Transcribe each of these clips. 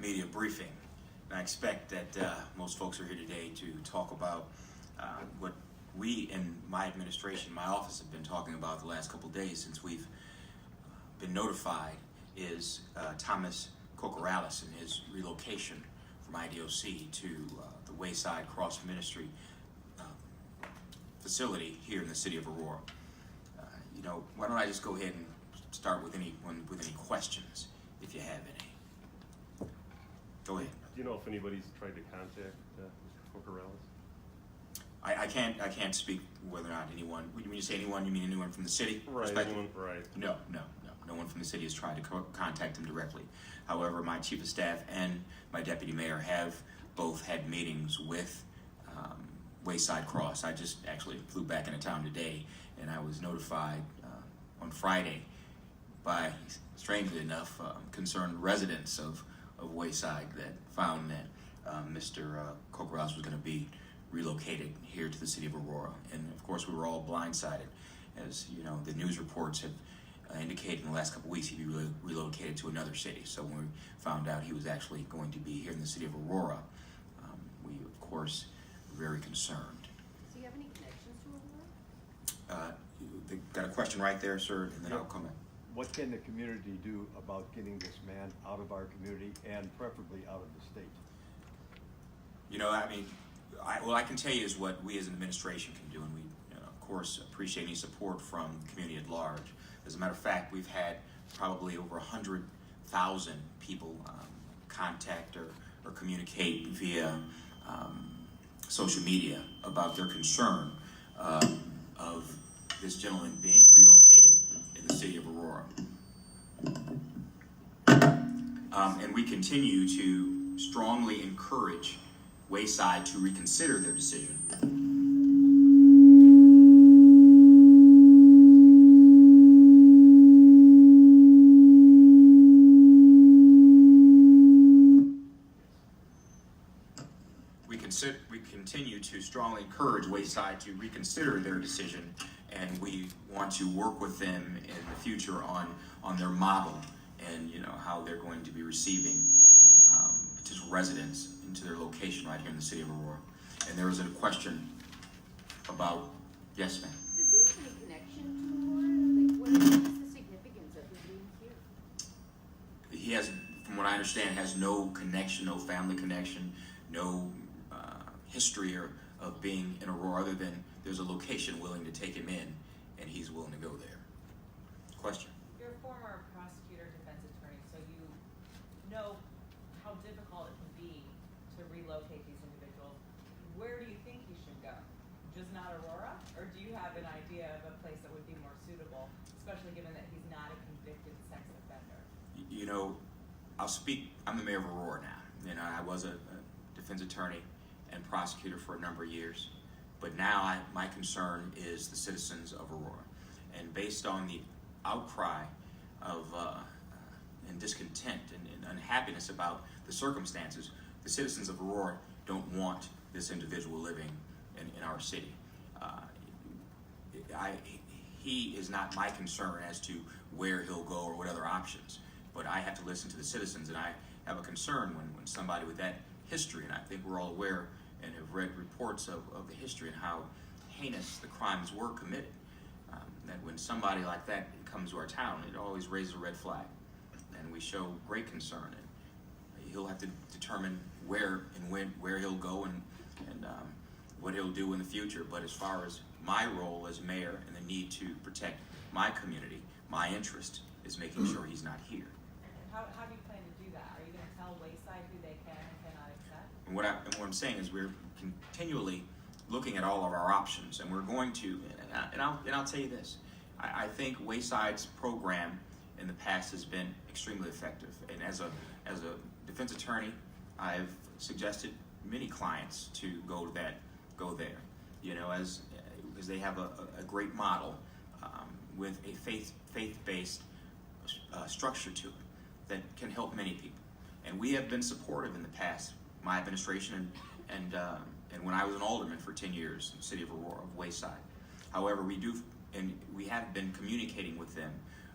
media briefing. And I expect that most folks are here today to talk about what we in my administration, my office, have been talking about the last couple of days since we've been notified is Thomas Kokoraleis and his relocation from IDOC to the Wayside Cross Ministry facility here in the city of Aurora. Why don't I just go ahead and start with anyone with any questions, if you have any. Go ahead. Do you know if anybody's tried to contact Mr. Kokoraleis? I can't speak whether or not anyone. When you say anyone, you mean anyone from the city? Right. Anyone, right. No one from the city has tried to contact him directly. However, my chief of staff and my deputy mayor have both had meetings with Wayside Cross. I just actually flew back into town today, and I was notified on Friday by, strangely enough, concerned residents of Wayside that found that Mr. Kokoraleis was going to be relocated here to the city of Aurora. And of course, we were all blindsided. As you know, the news reports have indicated in the last couple of weeks he'd be relocated to another city. So when we found out he was actually going to be here in the city of Aurora, we of course were very concerned. Does he have any connections to Aurora? Got a question right there, sir, and then I'll come in. What can the community do about getting this man out of our community and preferably out of the state? What I can tell you is what we as an administration can do, and we, of course, appreciate any support from the community at large. As a matter of fact, we've had probably over 100,000 people contact or communicate via social media about their concern of this gentleman being relocated in the city of Aurora. And we continue to strongly encourage Wayside to reconsider their decision. We continue to strongly encourage Wayside to reconsider their decision, and we want to work with them in the future on their model and how they're going to be receiving potential residents into their location right here in the city of Aurora. And there was a question about, yes, ma'am. Does he have any connection to Aurora? What is the significance of his being here? He has, from what I understand, has no connection, no family connection, no history of being in Aurora, other than there's a location willing to take him in, and he's willing to go there. Question? You're a former prosecutor, defense attorney, so you know how difficult it can be to relocate these individuals. Where do you think he should go? Just not Aurora? Or do you have an idea of a place that would be more suitable, especially given that he's not a convicted sex offender? I'll speak, I'm the mayor of Aurora now. I was a defense attorney and prosecutor for a number of years. But now my concern is the citizens of Aurora. And based on the outcry of and discontent and unhappiness about the circumstances, the citizens of Aurora don't want this individual living in our city. He is not my concern as to where he'll go or what other options, but I have to listen to the citizens, and I have a concern when somebody with that history, and I think we're all aware and have read reports of the history and how heinous the crimes were committed, that when somebody like that comes to our town, it always raises a red flag, and we show great concern. And he'll have to determine where he'll go and what he'll do in the future. But as far as my role as mayor and the need to protect my community, my interest is making sure he's not here. How do you plan to do that? Are you going to tell Wayside who they can and cannot accept? And what I'm saying is we're continually looking at all of our options, and we're going to, and I'll tell you this, I think Wayside's program in the past has been extremely effective. And as a defense attorney, I've suggested many clients to go there, as they have a great model with a faith-based structure to it that can help many people. And we have been supportive in the past, my administration and when I was an alderman for 10 years in the city of Aurora, of Wayside. However, we have been communicating with them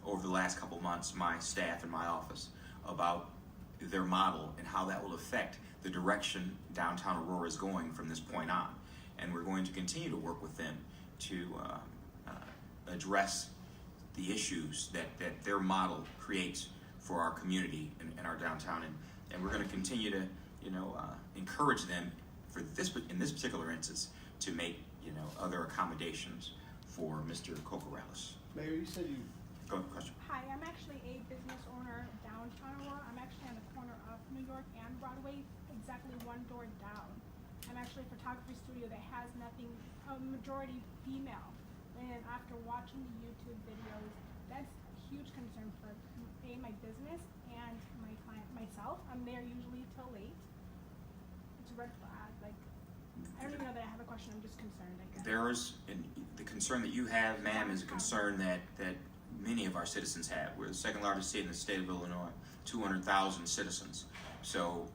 over the last couple months, my staff and my office, about their model and how that will affect the direction downtown Aurora is going from this point on. And we're going to continue to work with them to address the issues that their model creates for our community and our downtown. And we're going to continue to, encourage them in this particular instance to make, other accommodations for Mr. Kokoraleis. Mayor, you said you Go ahead, question. Hi, I'm actually a business owner downtown Aurora. I'm actually on the corner of New York and Broadway, exactly one door down. I'm actually a photography studio that has nothing, a majority female. And after watching the YouTube videos, that's a huge concern for my business and my client, myself. I'm there usually till late. It's a red flag. Like, I don't even know that I have a question. I'm just concerned, I guess. The concern that you have, ma'am, is a concern that many of our citizens have. We're the second largest state in the state of Illinois, 200,000 citizens. So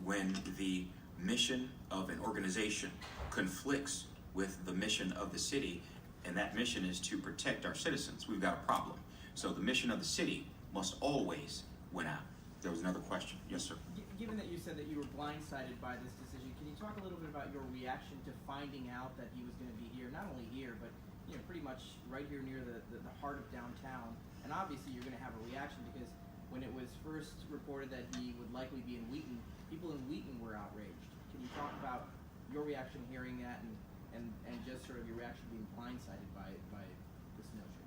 when the mission of an organization conflicts with the mission of the city, and that mission is to protect our citizens, we've got a problem. So the mission of the city must always win out. There was another question. Yes, sir. Given that you said that you were blindsided by this decision, can you talk a little bit about your reaction to finding out that he was going to be here, not only here, but pretty much right here near the heart of downtown? And obviously you're going to have a reaction because when it was first reported that he would likely be in Wheaton, people in Wheaton were outraged. Can you talk about your reaction hearing that and just sort of your reaction being blindsided by this notion?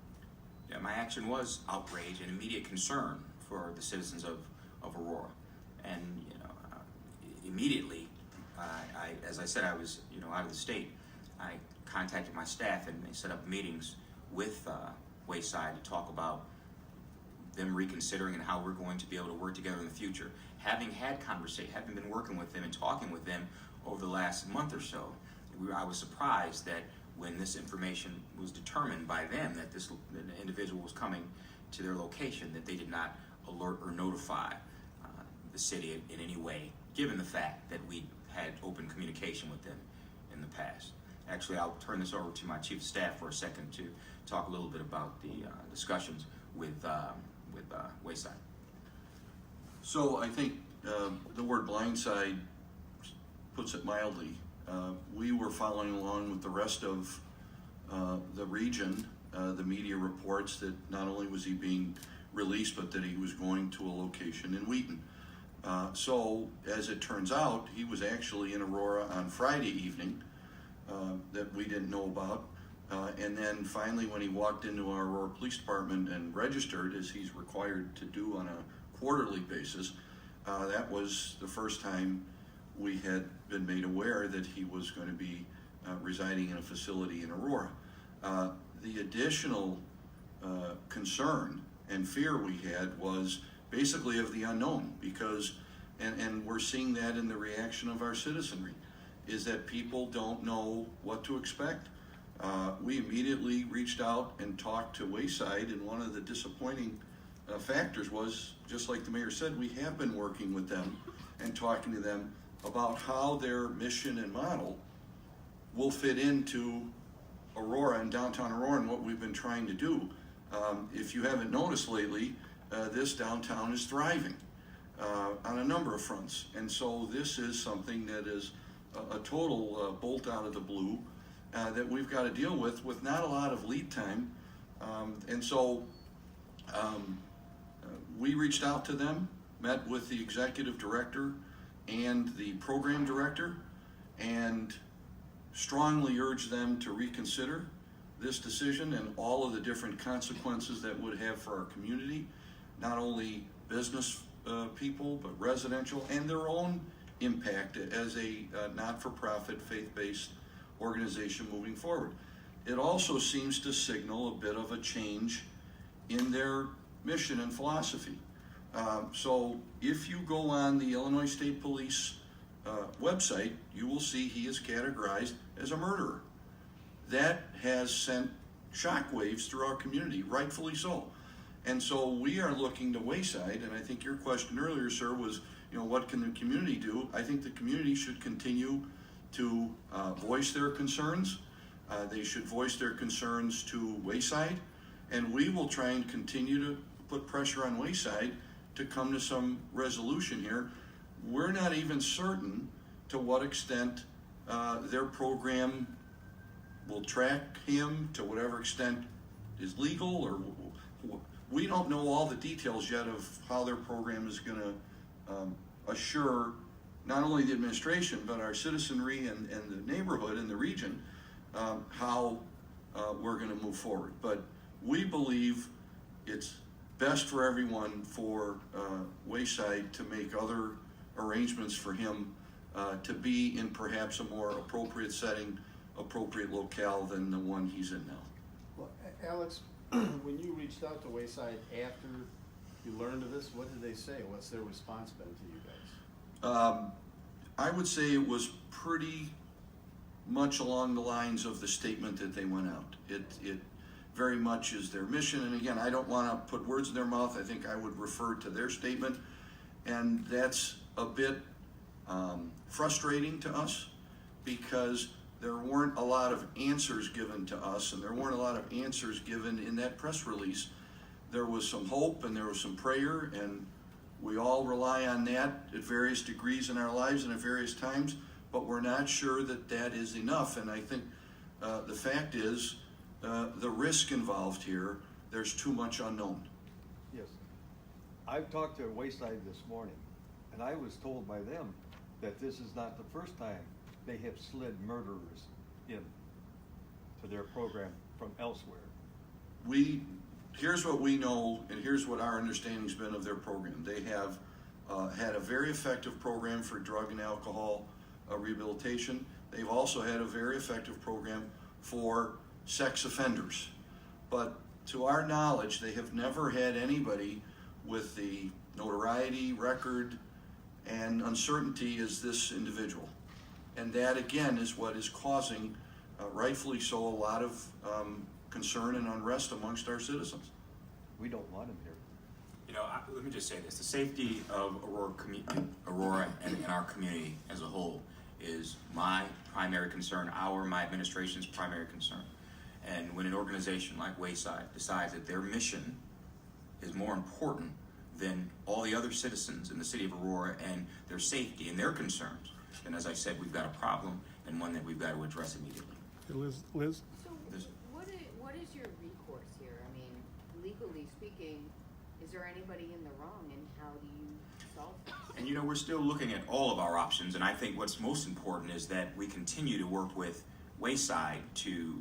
Yeah, my action was outrage and immediate concern for the citizens of Aurora. And, immediately, as I said, I was, out of the state. I contacted my staff and they set up meetings with Wayside to talk about them reconsidering and how we're going to be able to work together in the future. Having been working with them and talking with them over the last month or so, I was surprised that when this information was determined by them that this individual was coming to their location, that they did not alert or notify the city in any way, given the fact that we had open communication with them in the past. Actually, I'll turn this over to my chief of staff for a second to talk a little bit about the discussions with Wayside. So I think the word blindside puts it mildly. We were following along with the rest of the region, the media reports that not only was he being released, but that he was going to a location in Wheaton. So as it turns out, he was actually in Aurora on Friday evening that we didn't know about. And then finally when he walked into our Aurora Police Department and registered, as he's required to do on a quarterly basis, that was the first time we had been made aware that he was going to be residing in a facility in Aurora. The additional concern and fear we had was basically of the unknown, because, and we're seeing that in the reaction of our citizenry, is that people don't know what to expect. We immediately reached out and talked to Wayside, and one of the disappointing factors was, just like the mayor said, we have been working with them and talking to them about how their mission and model will fit into Aurora and downtown Aurora and what we've been trying to do. If you haven't noticed lately, this downtown is thriving on a number of fronts. And so this is something that is a total bolt out of the blue that we've got to deal with not a lot of lead time. And so we reached out to them, met with the executive director and the program director, and strongly urged them to reconsider this decision and all of the different consequences that would have for our community, not only business people, but residential, and their own impact as a not-for-profit, faith-based organization moving forward. It also seems to signal a bit of a change in their mission and philosophy. So if you go on the Illinois State Police website, you will see he is categorized as a murderer. That has sent shockwaves through our community, rightfully so. And so we are looking to Wayside, and I think your question earlier, sir, was, what can the community do? I think the community should continue to voice their concerns. They should voice their concerns to Wayside, and we will try and continue to put pressure on Wayside to come to some resolution here. We're not even certain to what extent their program will track him, to whatever extent is legal, or we don't know all the details yet of how their program is going to assure not only the administration but our citizenry and the neighborhood and the region how we're going to move forward. But we believe it's best for everyone for Wayside to make other arrangements for him to be in perhaps a more appropriate setting, appropriate locale than the one he's in now. Well, Alex, when you reached out to Wayside after you learned of this, what did they say? What's their response been to you guys? I would say it was pretty much along the lines of the statement that they went out. It very much is their mission, and again, I don't want to put words in their mouth. I think I would refer to their statement, and that's a bit frustrating to us because there weren't a lot of answers given to us, and there weren't a lot of answers given in that press release. There was some hope and there was some prayer, and we all rely on that at various degrees in our lives and at various times, but we're not sure that that is enough. And I think the fact is the risk involved here, there's too much unknown. Yes. I've talked to Wayside this morning, and I was told by them that this is not the first time they have slid murderers in to their program from elsewhere. Here's what we know, and here's what our understanding's been of their program. They have had a very effective program for drug and alcohol rehabilitation. They've also had a very effective program for sex offenders. But to our knowledge, they have never had anybody with the notoriety, record, and uncertainty as this individual. And that, again, is what is causing, rightfully so, a lot of concern and unrest amongst our citizens. We don't want him here. You know, let me just say this. The safety of Aurora and our community as a whole is my primary concern, my administration's primary concern. And when an organization like Wayside decides that their mission is more important than all the other citizens in the city of Aurora and their safety and their concerns, then as I said, we've got a problem and one that we've got to address immediately. Liz? So what is your recourse here? I mean, legally speaking, is there anybody in the wrong, and how do you solve this? And you know, we're still looking at all of our options, and I think what's most important is that we continue to work with Wayside to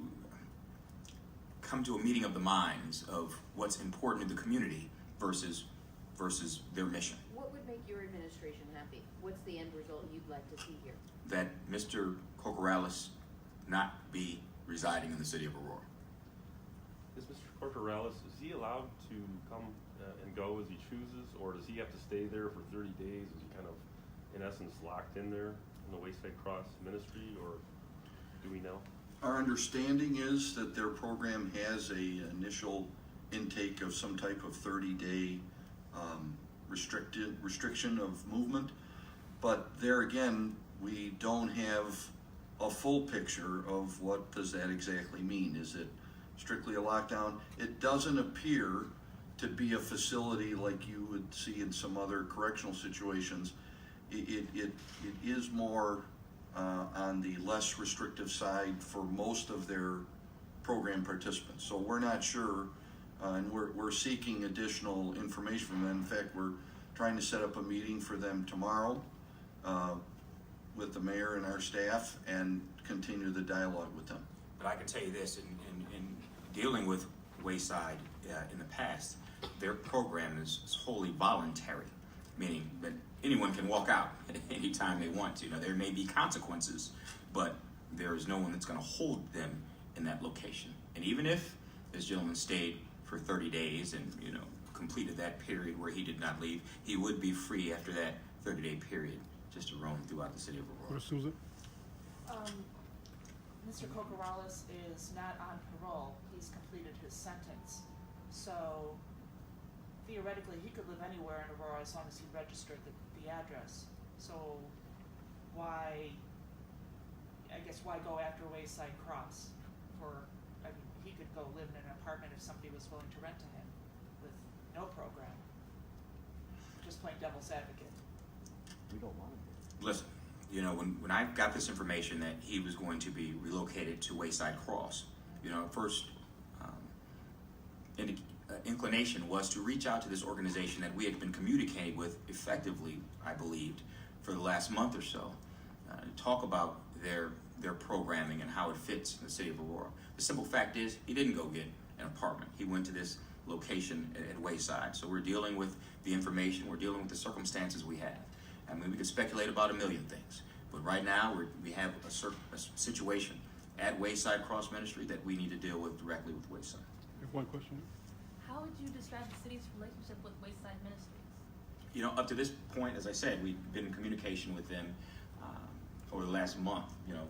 come to a meeting of the minds of what's important to the community versus their mission. What would make your administration happy? What's the end result you'd like to see here? That Mr. Kokoraleis not be residing in the city of Aurora. Is Mr. Kokoraleis, is he allowed to come and go as he chooses, or does he have to stay there for 30 days? Is he kind of, in essence, locked in there in the Wayside Cross Ministry, or do we know? Our understanding is that their program has a initial intake of some type of 30-day restriction of movement, but there again, we don't have a full picture of what does that exactly mean. Is it strictly a lockdown? It doesn't appear to be a facility like you would see in some other correctional situations. It is more on the less restrictive side for most of their program participants. So we're not sure, and we're seeking additional information from them. In fact, we're trying to set up a meeting for them tomorrow with the mayor and our staff and continue the dialogue with them. But I can tell you this, in dealing with Wayside in the past, their program is wholly voluntary, meaning that anyone can walk out at any time they want to. Now, there may be consequences, but there is no one that's going to hold them in that location. And even if this gentleman stayed for 30 days and, you know, completed that period where he did not leave, he would be free after that 30-day period just to roam throughout the city of Aurora. Susan? Mr. Kokoraleis is not on parole. He's completed his sentence. So theoretically, he could live anywhere in Aurora as long as he registered the address. So why go after Wayside Cross? He could go live in an apartment if somebody was willing to rent to him with no program. just playing devil's advocate. We don't want him here. Listen, you know, when I got this information that he was going to be relocated to Wayside Cross, you know, first inclination was to reach out to this organization that we had been communicating with effectively, I believed, for the last month or so, talk about their programming and how it fits in the city of Aurora. The simple fact is, he didn't go get an apartment. He went to this location at Wayside. So we're dealing with the information, we're dealing with the circumstances we have. I mean, we could speculate about a million things, but right now we have a situation at Wayside Cross Ministry that we need to deal with directly with Wayside. I have one question. How would you describe the city's relationship with Wayside Ministries? You know, up to this point, as I said, we've been in communication with them over the last month, you know,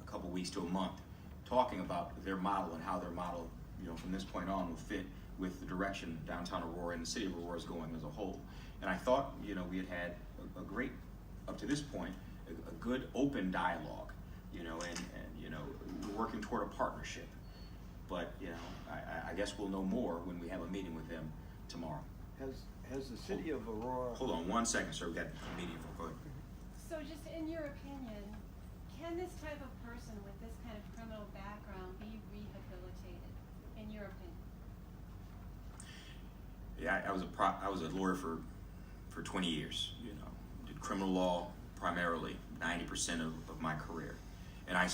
a couple weeks to a month, talking about their model and how their model, you know, from this point on will fit with the direction downtown Aurora and the city of Aurora is going as a whole. And I thought, you know, we had a great, up to this point, a good open dialogue, you know, and you know, we're working toward a partnership. But, you know, I guess we'll know more when we have a meeting with them tomorrow. Has the city of Aurora? Hold on 1 second, sir. We've got a meeting for, go ahead. So just in your opinion, can this type of person with this kind of criminal background be rehabilitated, in your opinion? Yeah, I was a lawyer for 20 years, you know, did criminal law primarily, 90% of my career. And I've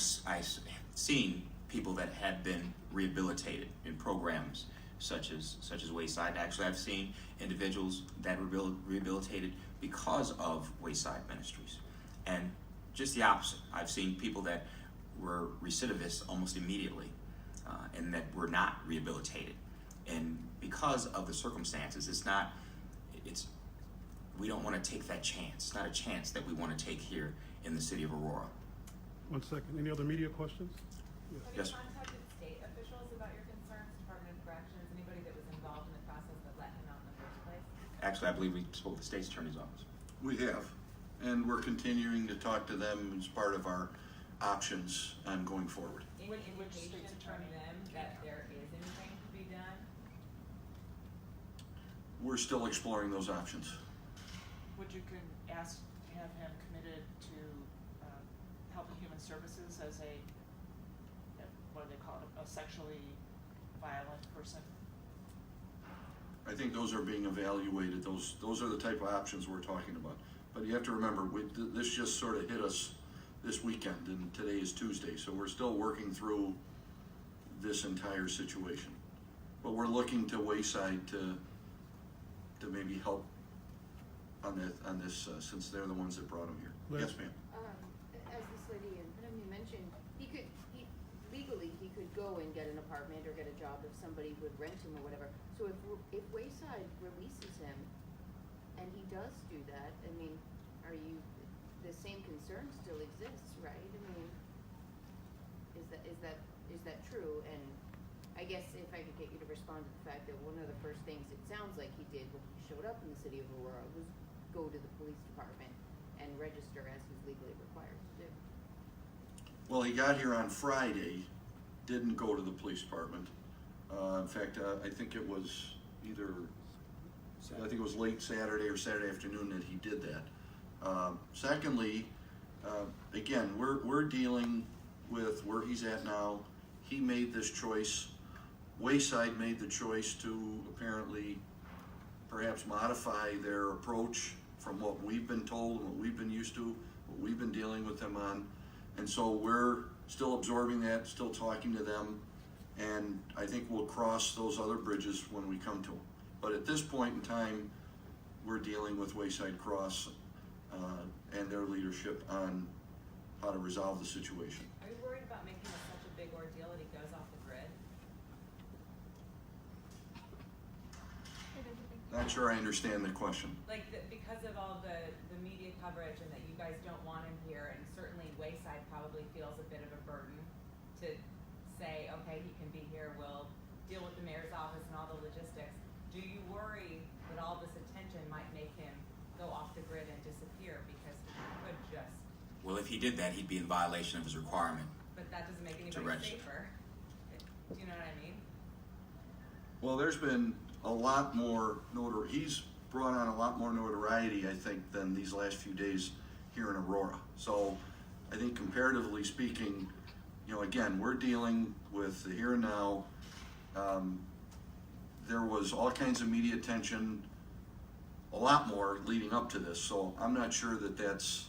seen people that have been rehabilitated in programs such as Wayside. Actually, I've seen individuals that were rehabilitated because of Wayside Ministries. And just the opposite. I've seen people that were recidivists almost immediately and that were not rehabilitated. And because of the circumstances, we don't want to take that chance. It's not a chance that we want to take here in the city of Aurora. 1 second. Any other media questions? Yes. Yes, sir. Have you contacted state officials about your concerns, Department of Corrections, anybody that was involved in the process that let him out in the first place? Actually, I believe we spoke with the state's attorney's office. We have, and we're continuing to talk to them as part of our options on going forward. Any Which indication state's from attorney? them that there is anything to be done? We're still exploring those options. Would you have him committed to Health and Human Services as what do they call it, a sexually violent person? I think those are being evaluated. Those are the type of options we're talking about. But you have to remember, this just sort of hit us this weekend, and today is Tuesday, so we're still working through this entire situation. But we're looking to Wayside to maybe help on this since they're the ones that brought him here. Liz? Yes, ma'am. As this lady and you mentioned, legally he could go and get an apartment or get a job if somebody would rent him or whatever. So if Wayside releases him and he does do that, I mean, the same concern still exists, right? I mean, is that true? And I guess if I could get you to respond to the fact that one of the first things it sounds like he did when he showed up in the city of Aurora was go to the police department and register as he's legally required to do. Well, he got here on Friday, didn't go to the police department. In fact, I think it was late Saturday or Saturday afternoon that he did that. Secondly, again, we're dealing with where he's at now. He made this choice. Wayside made the choice to apparently perhaps modify their approach from what we've been told and what we've been used to, what we've been dealing with them on. And so we're still absorbing that, still talking to them, and I think we'll cross those other bridges when we come to them. But at this point in time, we're dealing with Wayside Cross and their leadership on how to resolve the situation. Are you worried about making it such a big ordeal that he goes off the grid? It is a big Not sure I understand the question. Because of all the media coverage and that you guys don't want him here, and certainly Wayside probably feels a bit of a burden to say, okay, he can be here, we'll deal with the mayor's office and all the logistics. Do you worry that all this attention might make him go off the grid and disappear because he could just? Well, if he did that, he'd be in violation of his requirement. But that doesn't make To anybody register. safer. Do you know what I mean? Well, there's been a lot more he's brought on a lot more notoriety, I think, than these last few days here in Aurora. So I think comparatively speaking, again, we're dealing with the here and now. There was all kinds of media attention, a lot more leading up to this, so I'm not sure that that's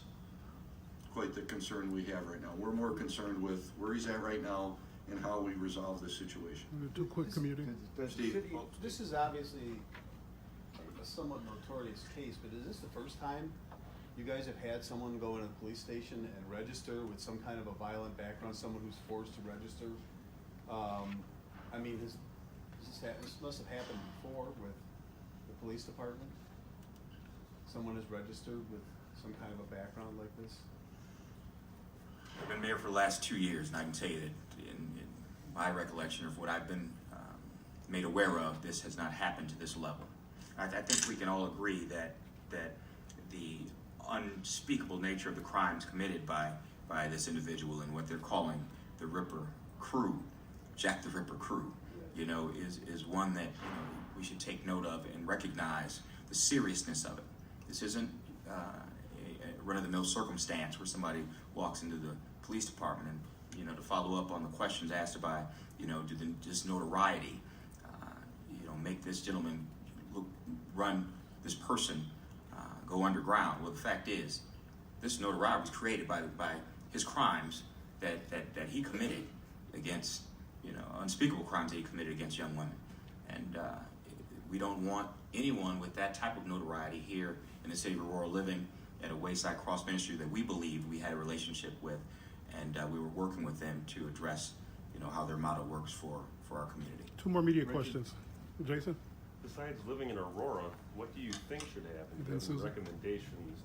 quite the concern we have right now. We're more concerned with where he's at right now and how we resolve this situation. We'll do quick commuting. Does the Steve. city, This is obviously a somewhat notorious case, but is this the first time you guys have had someone go in a police station and register with some kind of a violent background, someone who's forced to register? I mean, this must have happened before with the police department? Someone is registered with some kind of a background like this? I've been mayor for the last 2 years, and I can tell you that in my recollection of what I've been made aware of, this has not happened to this level. I think we can all agree that the unspeakable nature of the crimes committed by this individual and what they're calling the Ripper crew, Jack the Ripper crew, is one that we should take note of and recognize the seriousness of it. This isn't a run-of-the-mill circumstance where somebody walks into the police department and, to follow up on the questions asked about, this notoriety, make this gentleman run this person go underground. Well, the fact is, this notoriety was created by his crimes that he committed against, unspeakable crimes that he committed against young women. And we don't want anyone with that type of notoriety here in the city of Aurora living at a Wayside Cross Ministry that we believe we had a relationship with, and we were working with them to address, how their motto works for our community. 2 more media Ricky. questions. Jason? Besides living in Aurora, what do you think should happen? Do you have any recommendations?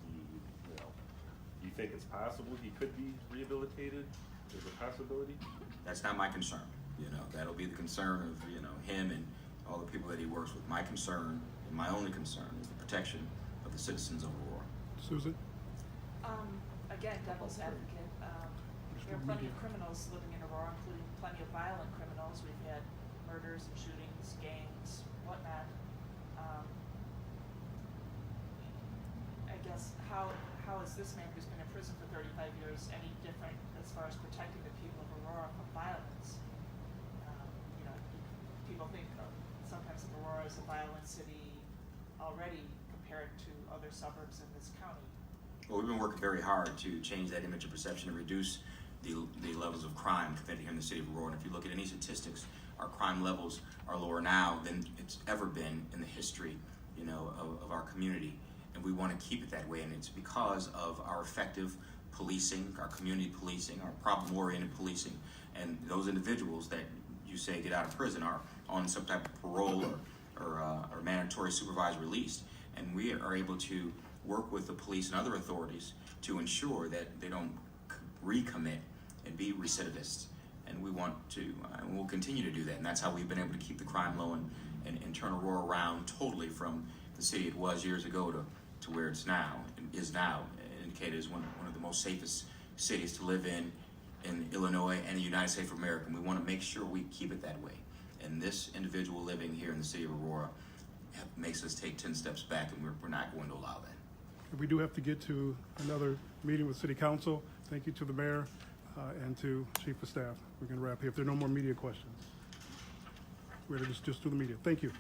Do you think it's possible he could be rehabilitated? Is a possibility? That's not my concern. That'll be the concern of, him and all the people that he works with. My concern, and my only concern, is the protection of the citizens of Aurora. Susan? Again, devil's advocate, there are plenty of criminals living in Aurora, including plenty of violent criminals. We've had murders and shootings, gangs, whatnot. I guess, how is this man who's been in prison for 35 years any different as far as protecting the people of Aurora from violence? People think sometimes of Aurora as a violent city already compared to other suburbs in this county. Well, we've been working very hard to change that image of perception and reduce the levels of crime committed here in the city of Aurora. And if you look at any statistics, our crime levels are lower now than it's ever been in the history, of our community. And we want to keep it that way. And it's because of our effective policing, our community policing, our problem-oriented policing, and those individuals that you say get out of prison are on some type of parole or mandatory supervised release. And we are able to work with the police and other authorities to ensure that they don't recommit and be recidivists. And we want to, and we'll continue to do that. And that's how we've been able to keep the crime low and turn Aurora around totally from the city it was years ago to where it's now, is now, indicated as one of the most safest cities to live in Illinois and the United States of America. And we want to make sure we keep it that way. And this individual living here in the city of Aurora makes us take 10 steps back, and we're not going to allow that. We do have to get to another meeting with City Council. Thank you to the mayor and to Chief of Staff. We're going to wrap here. If there are no more media questions, we're going to just do the media. Thank you.